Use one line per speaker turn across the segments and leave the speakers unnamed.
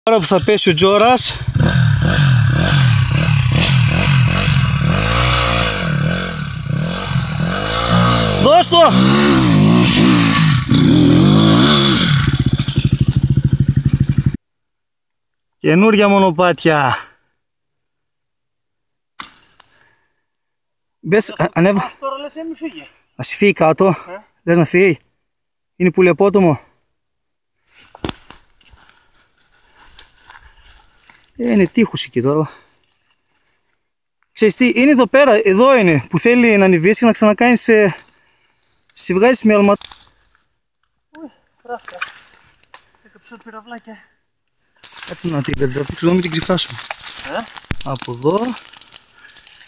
Τώρα που θα πέσει ο Τζόρας, δώσ' το! Καινούρια μονοπάτια. Μπες, ανέβα.
Τώρα λες μη φύγει.
Να φύγει κάτω. Λες να φύγει. Είναι πολύ απότομο. Είναι τείχος εκεί τώρα. Ξέρεις τι, είναι εδώ πέρα, εδώ είναι που θέλει να ανεβείς και να ξανακάνει σε βγάζεις με αλμα.
Φράσκα. Έκαψα πυραυλάκια.
Κάτσε να την κατραπήξω εδώ, μην την ξεχάσουμε. Από εδώ.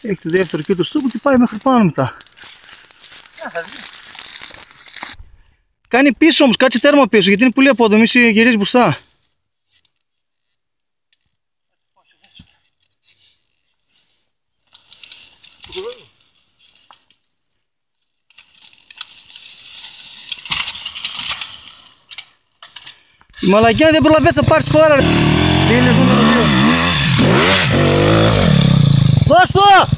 Έχει το δεύτερο και το στόχο και πάει μέχρι πάνω μετά. Κάνει πίσω όμως, κάτσε τέρμα πίσω γιατί είναι πολύ απότομο, εσύ γυρίζεις μπροστά. Η μαλακιά δεν προλαβαίνεις να πάρεις τώρα. Φίλες νούμερο 2. Δώσ' το!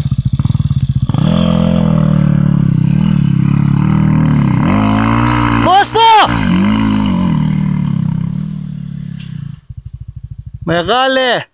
Δώσ' το! Μεγάλε!